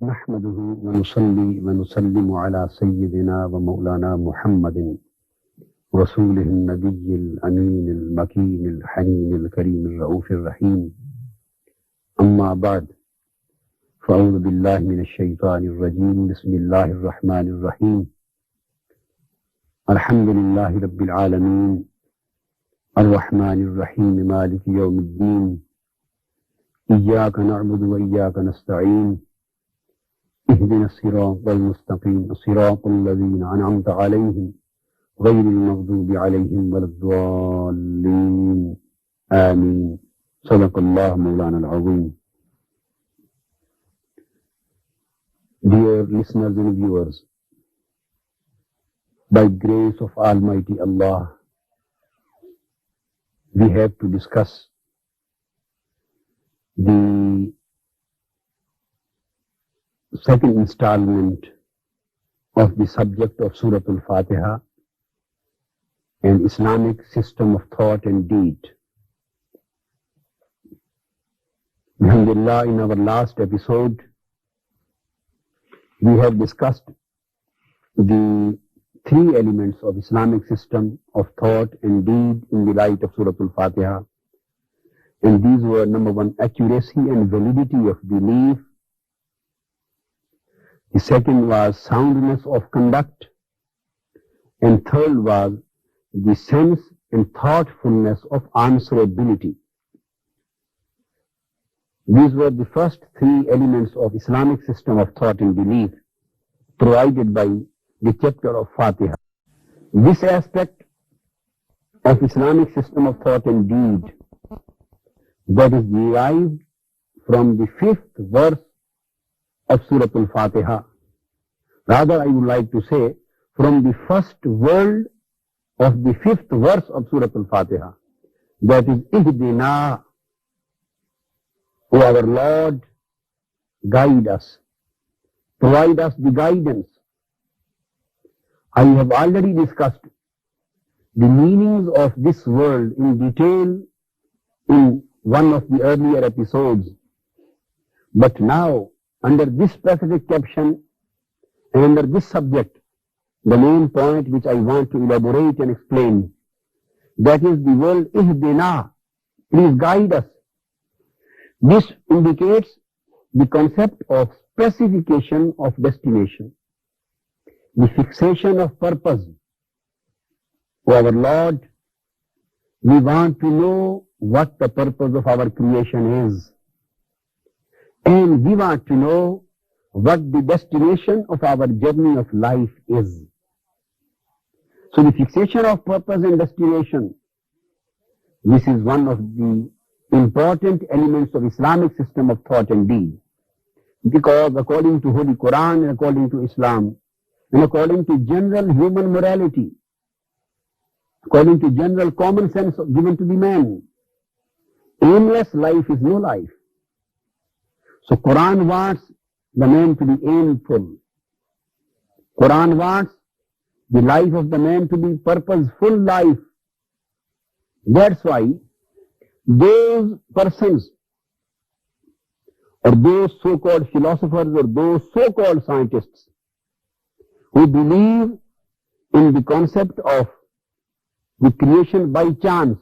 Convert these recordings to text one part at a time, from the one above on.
نحمده ونصلي ونسلم على سيدنا ومولانا محمد رسوله النبي الأمين المكين الحنين الكريم الرؤوف الرحيم. أما بعد، فأعوذ بالله من الشيطان الرجيم. بسم الله الرحمن الرحيم. الحمد لله رب العالمين الرحمن الرحيم مالك يوم الدين. إياك نعبد وإياك نستعين. اهدنا الصراط المستقيم صراط الذين أنعمت عليهم غير المغضوب عليهم ولا الضالين. آمين. صدق الله مولانا العظيم. Dear listeners and viewers, by grace of Almighty Allah, we have to discuss the second installment of the subject of Surah Al-Fatiha, an Islamic system of thought and deed. Alhamdulillah, in our last episode, we have discussed the three elements of Islamic system of thought and deed in the light of Surah Al-Fatiha. And these were, number one, accuracy and validity of belief. The second was soundness of conduct. And third was the sense and thoughtfulness of answerability. These were the first three elements of Islamic system of thought and belief provided by the chapter of Fatiha. This aspect of Islamic system of thought and deed that is derived from the fifth verse of Surah Al-Fatiha. Rather, I would like to say from the first word of the fifth verse of Surah Al-Fatiha. That is, Ihdina, O our Lord, guide us, provide us the guidance. I have already discussed the meanings of this word in detail in one of the earlier episodes. But now, under this specific caption and under this subject, the main point which I want to elaborate and explain, that is the word Ihdina, please guide us. This indicates the concept of specification of destination, the fixation of purpose. O our Lord, we want to know what the purpose of our creation is. And we want to know what the destination of our journey of life is. So the fixation of purpose and destination, this is one of the important elements of Islamic system of thought and deed. Because according to Holy Quran and according to Islam, and according to general human morality, according to general common sense given to the man, aimless life is no life. So Quran wants the man to be aimful. Quran wants the life of the man to be purposeful life. That's why those persons or those so-called philosophers or those so-called scientists who believe in the concept of the creation by chance,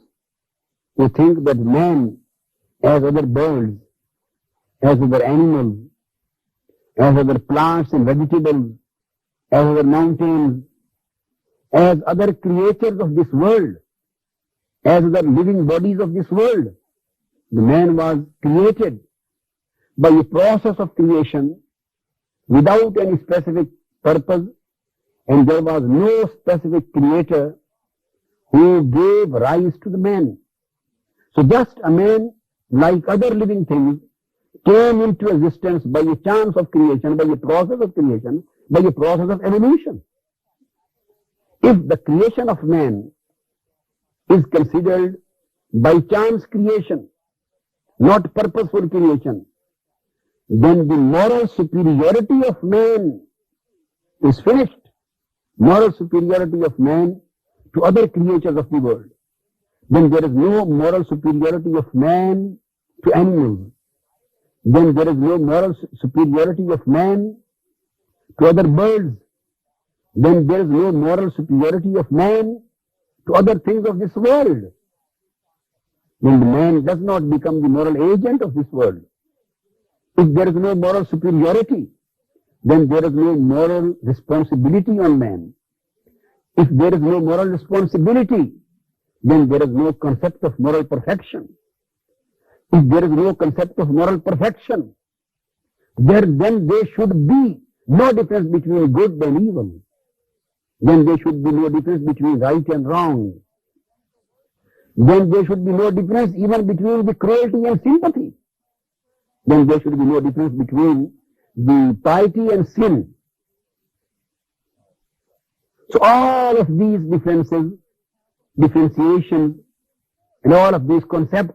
who think that man, as other birds, as other animals, as other plants and vegetables, as other mountains, as other creatures of this world, as other living bodies of this world, the man was created by a process of creation without any specific purpose, and there was no specific creator who gave rise to the man. So just a man, like other living things, came into existence by a chance of creation, by a process of creation, by a process of evolution. If the creation of man is considered by chance creation, not purposeful creation, then the moral superiority of man is finished. Moral superiority of man to other creatures of the world. Then there is no moral superiority of man to animals. then there is no moral superiority of man to other birds. Then there is no moral superiority of man to other things of this world. Then the man does not become the moral agent of this world. If there is no moral superiority, then there is no moral responsibility on man. If there is no moral responsibility, then there is no concept of moral perfection. If there is no concept of moral perfection, then there should be no difference between good and evil. Then there should be no difference between right and wrong. Then there should be no difference even between the cruelty and sympathy. Then there should be no difference between the piety and sin. So all of these differences, differentiations, and all of these concepts,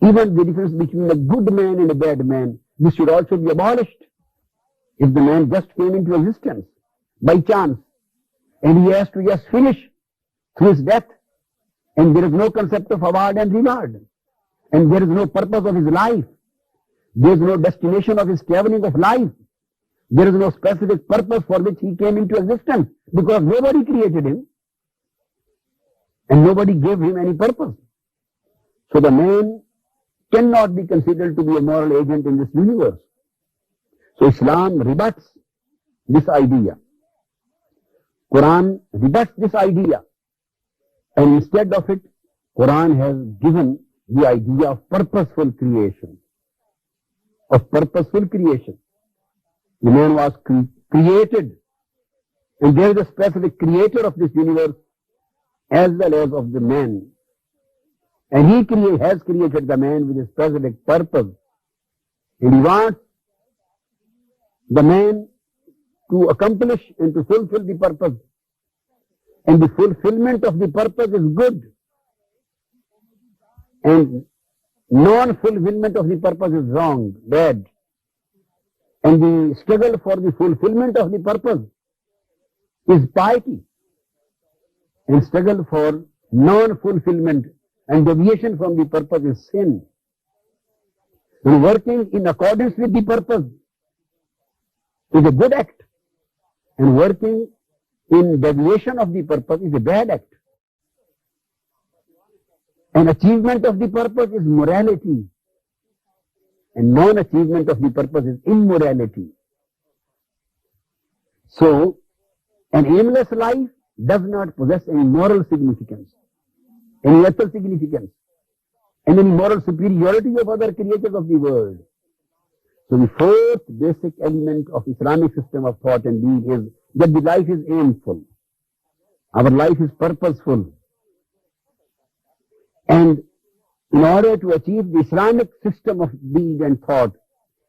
even the difference between a good man and a bad man, this should also be abolished. If the man just came into existence by chance, and he has to just finish through his death, and there is no concept of award and reward, and there is no purpose of his life, there is no destination of his traveling of life, there is no specific purpose for which he came into existence, because nobody created him, and nobody gave him any purpose. So the man cannot be considered to be a moral agent in this universe. So Islam rebuts this idea. Quran rebuts this idea. And instead of it, Quran has given the idea of purposeful creation. Of purposeful creation. The man was created, and there is a specific creator of this universe as well as of the man. And he has created the man with a specific purpose. And he wants the man to accomplish and to fulfill the purpose. And the fulfillment of the purpose is good. And non-fulfillment of the purpose is wrong, bad. And the struggle for the fulfillment of the purpose is piety. And struggle for non-fulfillment and deviation from the purpose is sin. And working in accordance with the purpose is a good act. And working in deviation of the purpose is a bad act. And achievement of the purpose is morality. And non-achievement of the purpose is immorality. So, an aimless life does not possess any moral significance, any ethical significance, and any moral superiority of other creatures of the world. So the fourth basic element of Islamic system of thought and deed is that the life is aimful. Our life is purposeful. And in order to achieve the Islamic system of deed and thought,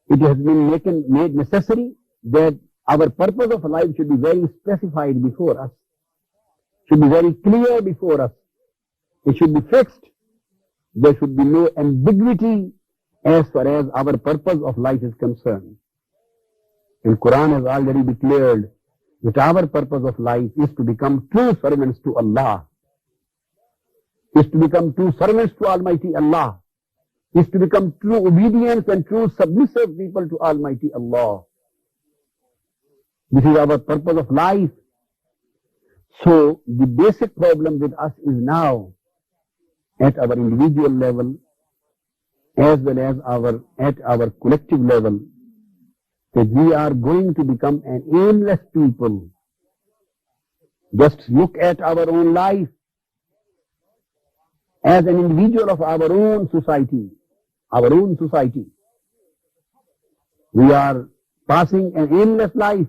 it has been made necessary that our purpose of life should be very specified before us, should be very clear before us. It should be fixed. There should be no ambiguity as far as our purpose of life is concerned. And Quran has already declared that our purpose of life is to become true servants to Allah, is to become true servants to Almighty Allah, is to become true obedience and true submissive people to Almighty Allah. This is our purpose of life. So the basic problem with us is now at our individual level as well as at our collective level, that we are going to become an aimless people. Just look at our own life as an individual of our own society. Our own society. We are passing an aimless life.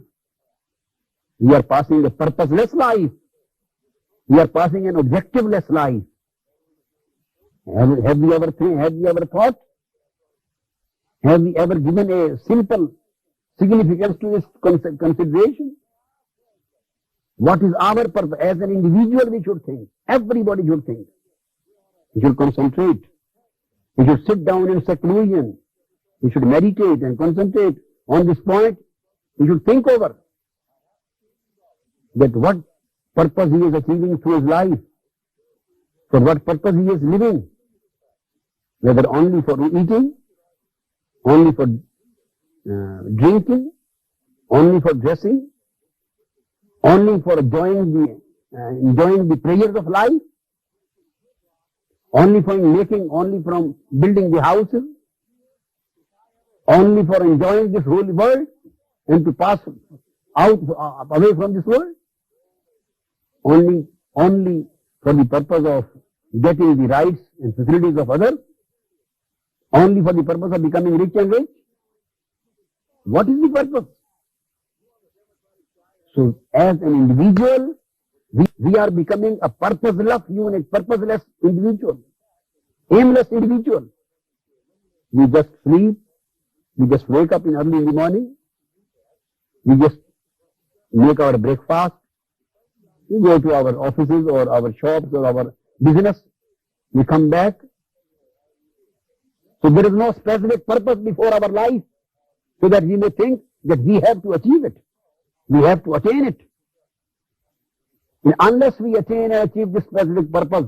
We are passing a purposeless life. We are passing an objectiveless life. Have we ever thought? Have we ever given a simple significance to this consideration? What is our purpose? As an individual we should think. Everybody should think. We should concentrate. We should sit down in seclusion. We should meditate and concentrate on this point. We should think over that what purpose he is achieving through his life, for what purpose he is living, whether only for eating, only for drinking, only for dressing, only for enjoying the pleasures of life, only from building the houses, only for enjoying this holy world and to pass out away from this world, only for the purpose of getting the rights and facilities of others, only for the purpose of becoming rich and rich. What is the purpose? So as an individual, we are becoming a purposeless individual, aimless individual. We just sleep, we just wake up early in the morning, we just make our breakfast, we go to our offices or our shops or our business, we come back. So there is no specific purpose before our life, so that we may think that we have to achieve it. We have to attain it. And unless we attain and achieve this specific purpose,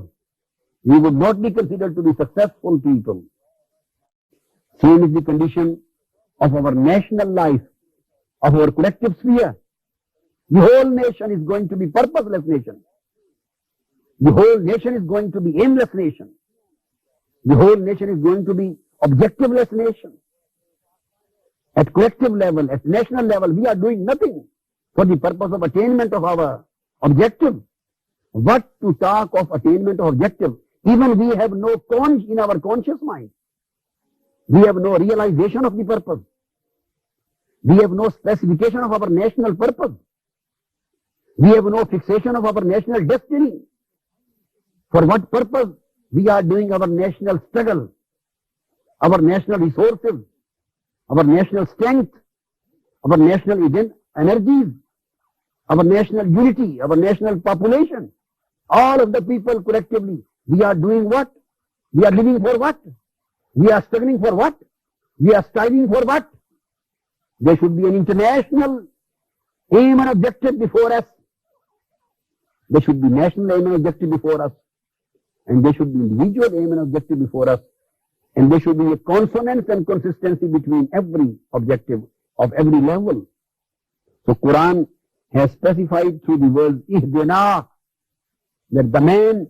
we would not be considered to be successful people. Same is the condition of our national life, of our collective sphere. The whole nation is going to be purposeless nation. The whole nation is going to be aimless nation. The whole nation is going to be objectiveless nation. At collective level, at national level, we are doing nothing for the purpose of attainment of our objective. What to talk of attainment of objective? Even we have no conch in our conscious mind. We have no realization of the purpose. We have no specification of our national purpose. We have no fixation of our national destiny. For what purpose we are doing our national struggle, our national resources, our national strength, our national energies, our national unity, our national population, all of the people collectively. We are doing what? We are living for what? We are struggling for what? We are striving for what? There should be an international aim and objective before us. There should be national aim and objective before us. And there should be individual aim and objective before us. And there should be a consonance and consistency between every objective of every level. So Quran has specified through the words ihdina, that the man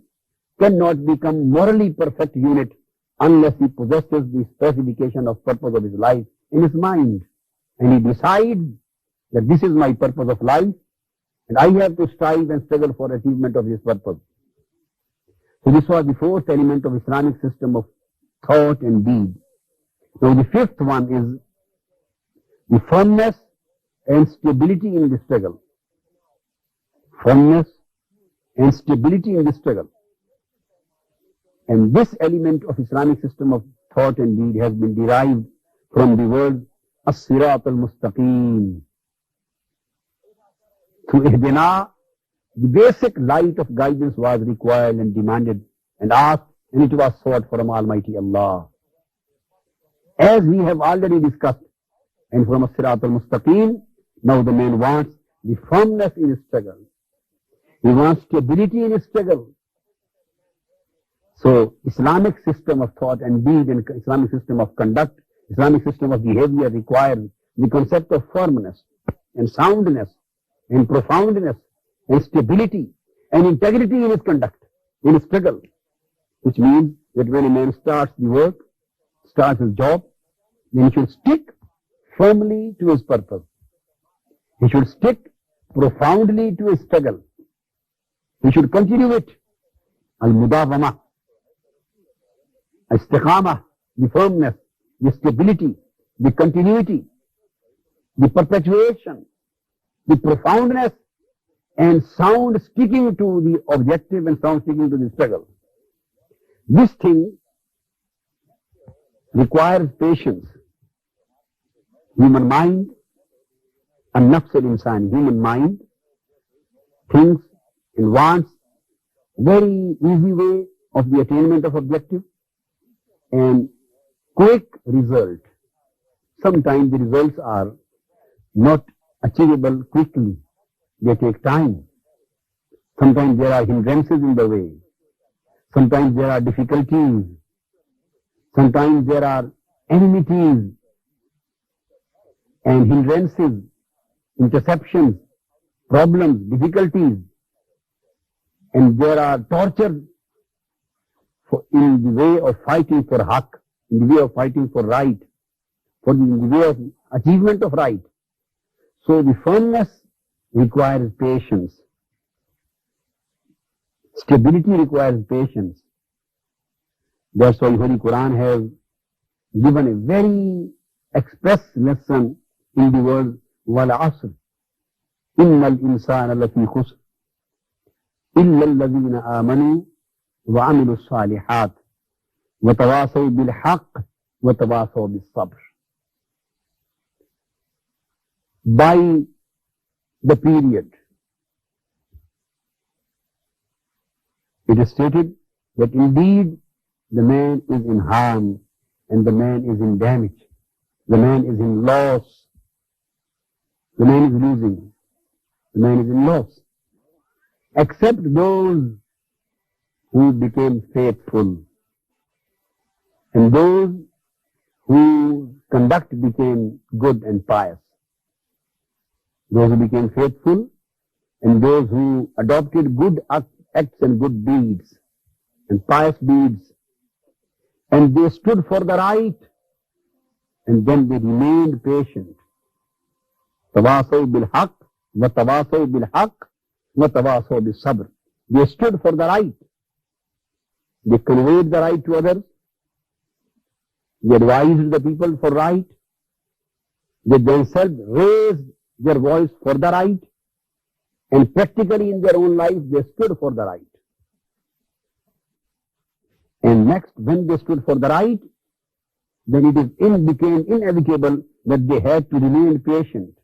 cannot become morally perfect unit unless he possesses the specification of purpose of his life in his mind. And he decides that this is my purpose of life, and I have to strive and struggle for achievement of this purpose. So this was the fourth element of Islamic system of thought and deed. Now the fifth one is the firmness and stability in the struggle. Firmness and stability in the struggle. And this element of Islamic system of thought and deed has been derived from the word as-sirat al-mustaqim. Through ihdina, the basic light of guidance was required and demanded and asked, and it was sought from Almighty Allah. As we have already discussed, and from as-sirat al-mustaqim, now the man wants the firmness in his struggle. He wants stability in his struggle. So Islamic system of thought and deed and Islamic system of conduct, Islamic system of behavior requires the concept of firmness and soundness and profoundness and stability and integrity in his conduct, in his struggle. Which means that when a man starts the work, starts his job, then he should stick firmly to his purpose. He should stick profoundly to his struggle. He should continue it. Al-mudawama, istiqamah, the firmness, the stability, the continuity, the perpetuation, the profoundness, and sound sticking to the objective and sound sticking to the struggle. This thing requires patience. Human mind, an-nafs al-insani, human mind thinks and wants very easy way of the attainment of objective and quick result. Sometimes the results are not achievable quickly. They take time. Sometimes there are hindrances in the way. Sometimes there are difficulties. Sometimes there are enmities and hindrances, interceptions, problems, difficulties, and there are tortures in the way of fighting for haqq, in the way of fighting for right, in the way of achievement of right. So the firmness requires patience. Stability requires patience. That's why Holy Quran has given a very express lesson in the word wal asr. Innal insana lafi khusr illa alladhina amanu wa amilu salihat wa tawasaw bil haqq wa tawasaw bis sabr. By the period, it is stated that indeed the man is in harm and the man is in damage. The man is in loss. The man is losing. The man is in loss. Except those who became faithful and those whose conduct became good and pious. Those who became faithful and those who adopted good acts and good deeds and pious deeds, and they stood for the right, and then they remained patient. Tawasaw bil haqq wa tawasaw bil haqq wa tawasaw bis sabr. They stood for the right. They conveyed the right to others. They advised the people for right. They themselves raised their voice for the right, and practically in their own life they stood for the right. And next, when they stood for the right, then it became inevitable that they had to remain patient.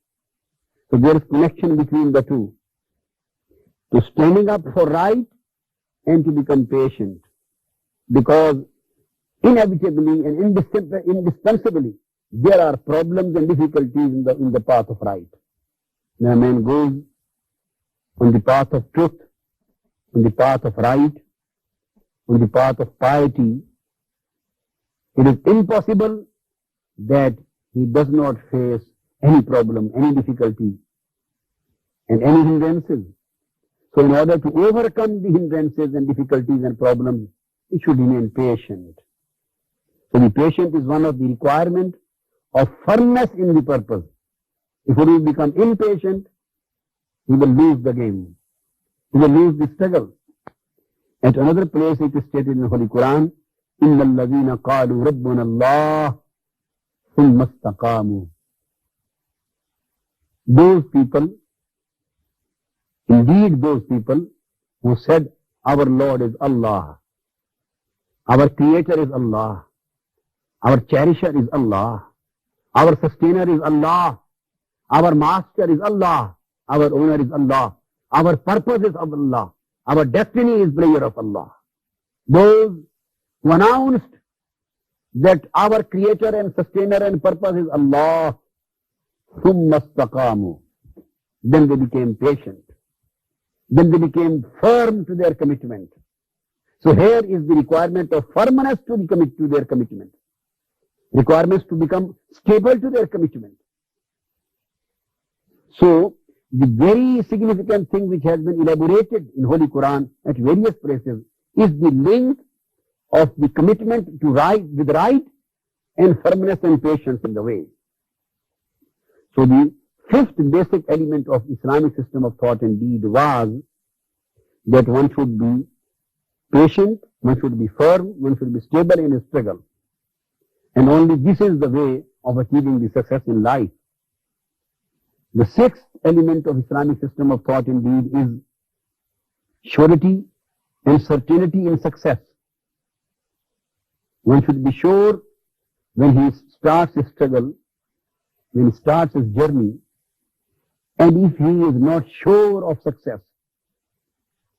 So there is connection between the two. To standing up for right and to become patient. Because inevitably and indispensably, there are problems and difficulties in the path of right. When a man goes on the path of truth, on the path of right, on the path of piety, it is impossible that he does not face any problem, any difficulty, and any hindrances. So in order to overcome the hindrances and difficulties and problems, he should remain patient. So the patient is one of the requirements of firmness in the purpose. If he will become impatient, he will lose the game. He will lose the struggle. At another place it is stated in the Holy Quran, إِنَّ الَّذِينَ قَالُوا رَبُّنَا اللَّهُ ثُمَّ اسْتَقَامُوا. Those people, indeed those people who said, our Lord is Allah, our Creator is Allah, our Cherisher is Allah, our Sustainer is Allah, our Master is Allah, our Owner is Allah, our purpose is of Allah, our destiny is prayer of Allah. Those who announced that our Creator and Sustainer and purpose is Allah, ثُمَّ اسْتَقَامُوا. Then they became patient. Then they became firm to their commitment. So here is the requirement of firmness to commit to their commitment. Requirements to become stable to their commitment. So the very significant thing which has been elaborated in Holy Quran at various places is the link of the commitment to right with right and firmness and patience in the way. So the fifth basic element of Islamic system of thought and deed was that one should be patient, one should be firm, one should be stable in a struggle. And only this is the way of achieving the success in life. The sixth element of Islamic system of thought and deed is surety and certainty in success. One should be sure when he starts his struggle, when he starts his journey, and if he is not sure of success,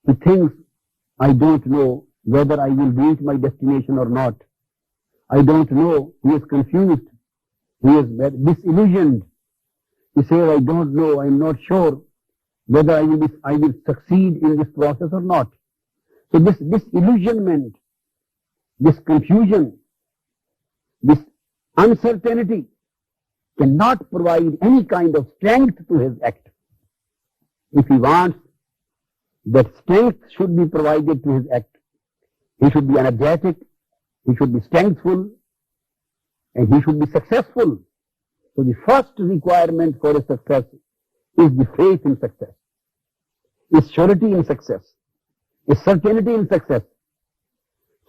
he thinks, I don't know whether I will reach my destination or not. I don't know. He is confused. He is disillusioned. He says, I don't know. I am not sure whether I will succeed in this process or not. So this disillusionment, this confusion, this uncertainty cannot provide any kind of strength to his act. If he wants that strength should be provided to his act, he should be energetic, he should be strengthful, and he should be successful. So the first requirement for a success is the faith in success, is surety in success, is certainty in success.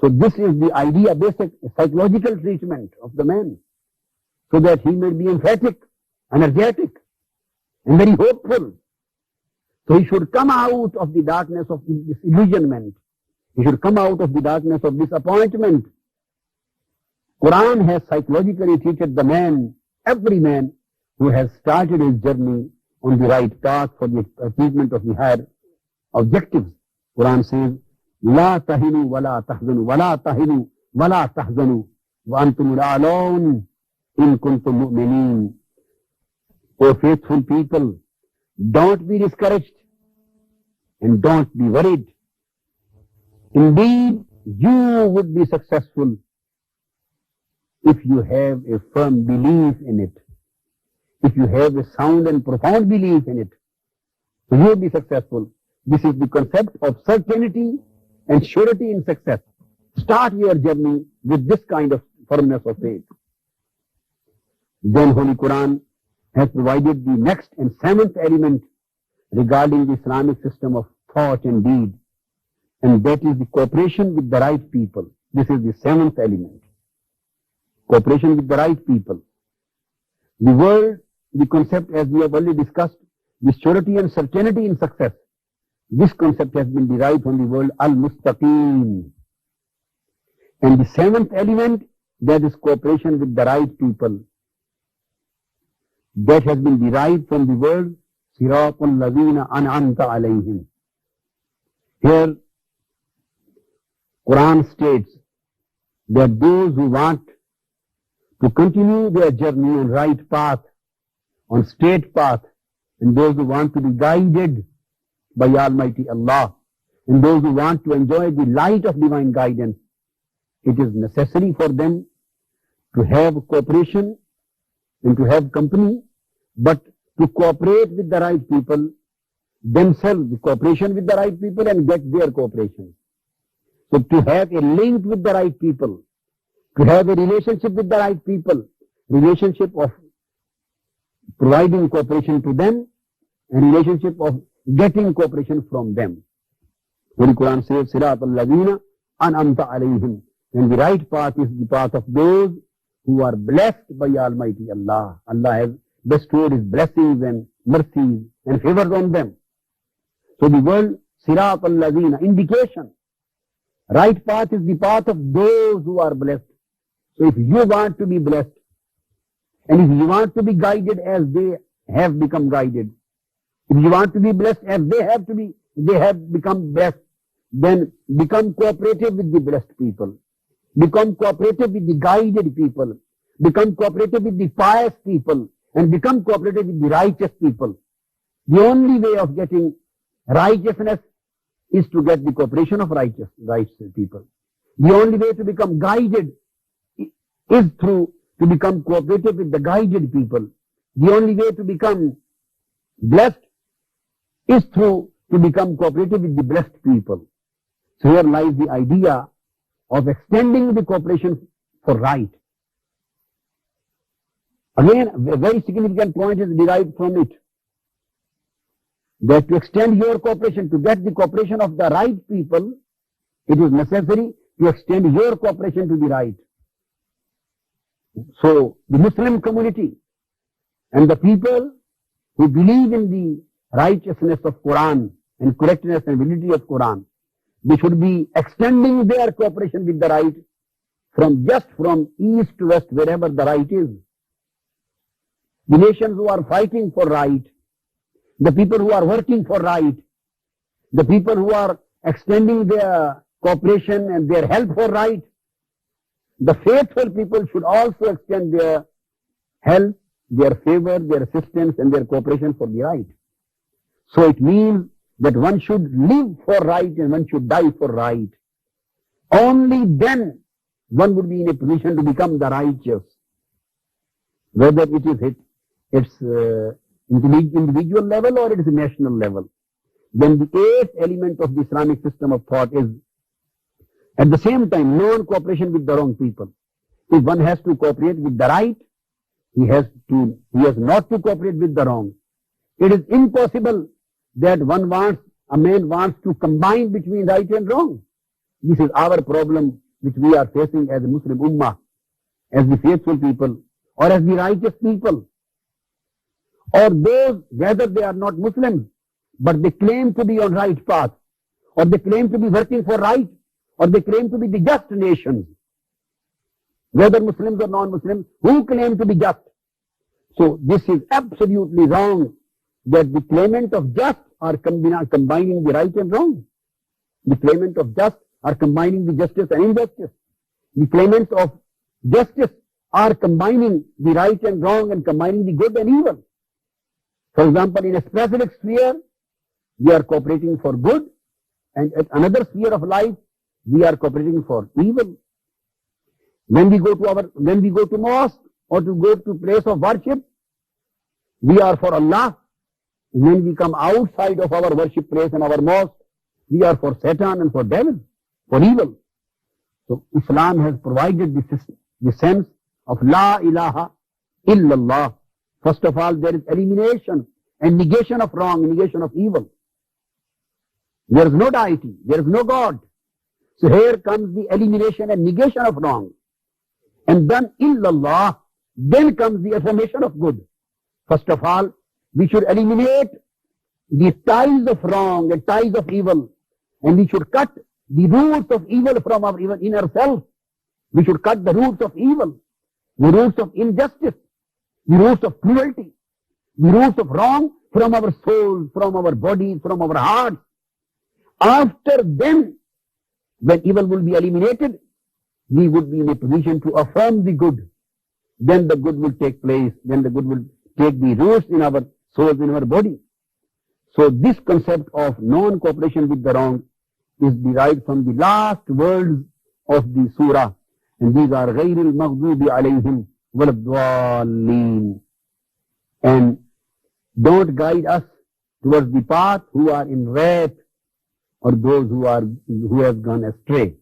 So this is the idea, basic psychological treatment of the man, so that he may be emphatic, energetic, and very hopeful. So he should come out of the darkness of disillusionment. He should come out of the darkness of disappointment. Quran has psychologically treated the man, every man who has started his journey on the right path for the achievement of the higher objectives. Quran says, لا تهنوا ولا تحزنوا ولا تهنوا ولا تحزنوا وأنتم الأعلون إن كنتم مؤمنين. O faithful people, don't be discouraged and don't be worried. Indeed, you would be successful if you have a firm belief in it, if you have a sound and profound belief in it. You will be successful. This is the concept of certainty and surety in success. Start your journey with this kind of firmness of faith. Then Holy Quran has provided the next and seventh element regarding the Islamic system of thought and deed, and that is the cooperation with the right people. This is the seventh element. Cooperation with the right people. The word, the concept, as we have already discussed, the surety and certainty in success. This concept has been derived from the word al-mustaqim. And the seventh element, that is cooperation with the right people, that has been derived from the word siratul ladina an'amta alayhim. Here, Quran states that those who want to continue their journey on right path, on straight path, and those who want to be guided by Almighty Allah, and those who want to enjoy the light of divine guidance, it is necessary for them to have cooperation and to have company, but to cooperate with the right people themselves, the cooperation with the right people and get their cooperation. So to have a link with the right people, to have a relationship with the right people, relationship of providing cooperation to them, and relationship of getting cooperation from them. Holy Quran says, Sirat al-Ladina an'amta alayhim. And the right path is the path of those who are blessed by Almighty Allah. Allah has bestowed His blessings and mercies and favors on them. So the word Sirat al-Ladina, indication. Right path is the path of those who are blessed. So if you want to be blessed, and if you want to be guided as they have become guided, if you want to be blessed as they have become blessed, then become cooperative with the blessed people. Become cooperative with the guided people. Become cooperative with the pious people. And become cooperative with the righteous people. The only way of getting righteousness is to get the cooperation of righteous people. The only way to become guided is through to become cooperative with the guided people. The only way to become blessed is through to become cooperative with the blessed people. So here lies the idea of extending the cooperation for right. Again, a very significant point is derived from it. That to extend your cooperation, to get the cooperation of the right people, it is necessary to extend your cooperation to the right. So, the Muslim community and the people who believe in the righteousness of Quran and correctness and validity of Quran, they should be extending their cooperation with the right from east to west, wherever the right is. The nations who are fighting for right, the people who are working for right, the people who are extending their cooperation and their help for right, the faithful people should also extend their help, their favor, their assistance and their cooperation for the right. So it means that one should live for right and one should die for right. Only then one would be in a position to become the righteous. whether it is at its individual level or it is national level. Then the eighth element of the Islamic system of thought is at the same time non-cooperation with the wrong people. If one has to cooperate with the right, he has not to cooperate with the wrong. It is impossible that a man wants to combine between right and wrong. This is our problem which we are facing as a Muslim Ummah, as the faithful people, or as the righteous people, or those, whether they are not Muslims, but they claim to be on right path, or they claim to be working for right, or they claim to be the just nations, whether Muslims or non-Muslims, who claim to be just. So this is absolutely wrong, that the claimant of just are combining the right and wrong. The claimant of just are combining the justice and injustice. The claimants of justice are combining the right and wrong and combining the good and evil. For example, in a specific sphere, we are cooperating for good, and at another sphere of life, we are cooperating for evil. When we go to mosque or to go to place of worship, we are for Allah. When we come outside of our worship place and our mosque, we are for Satan and for devil, for evil. So Islam has provided the sense of La ilaha illallah. First of all, there is elimination and negation of wrong, negation of evil. There is no deity, there is no God. So here comes the elimination and negation of wrong. And then illallah, then comes the affirmation of good. First of all, we should eliminate the ties of wrong and ties of evil, and we should cut the roots of evil from our inner self. We should cut the roots of evil, the roots of injustice, the roots of cruelty, the roots of wrong from our souls, from our bodies, from our hearts. After then, when evil will be eliminated, we would be in a position to affirm the good. Then the good will take place, then the good will take the roots in our souls, in our body. So this concept of non-cooperation with the wrong is derived from the last words of the surah. And these are غَيْرِ الْمَغْضُوبِ عَلَيْهِمْ وَلَا. And don't guide us towards the path who are in wrath, or those who have gone astray.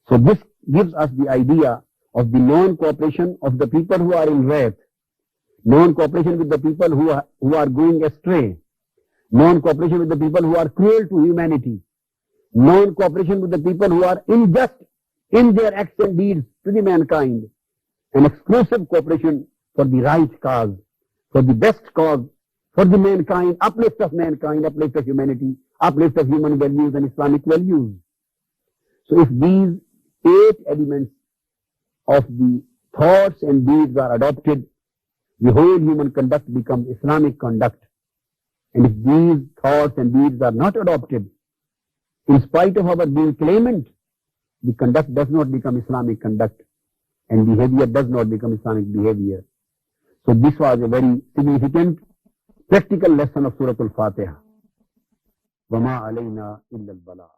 So this gives us the idea of the non-cooperation of the people who are in wrath, non-cooperation with the people who are going astray, non-cooperation with the people who are cruel to humanity, non-cooperation with the people who are unjust in their acts and deeds to the mankind, and exclusive cooperation for the right cause, for the best cause, for the mankind, uplift of humanity, uplift of human values and Islamic values. So if these 8 elements of the thoughts and deeds are adopted, the whole human conduct becomes Islamic conduct. And if these thoughts and deeds are not adopted, in spite of our being claimant, the conduct does not become Islamic conduct, and behavior does not become Islamic behavior. So this was a very significant practical lesson of Surah Al-Fatiha. وَمَا عَلَيْنَا إِلَّا الْبَلَاغُ.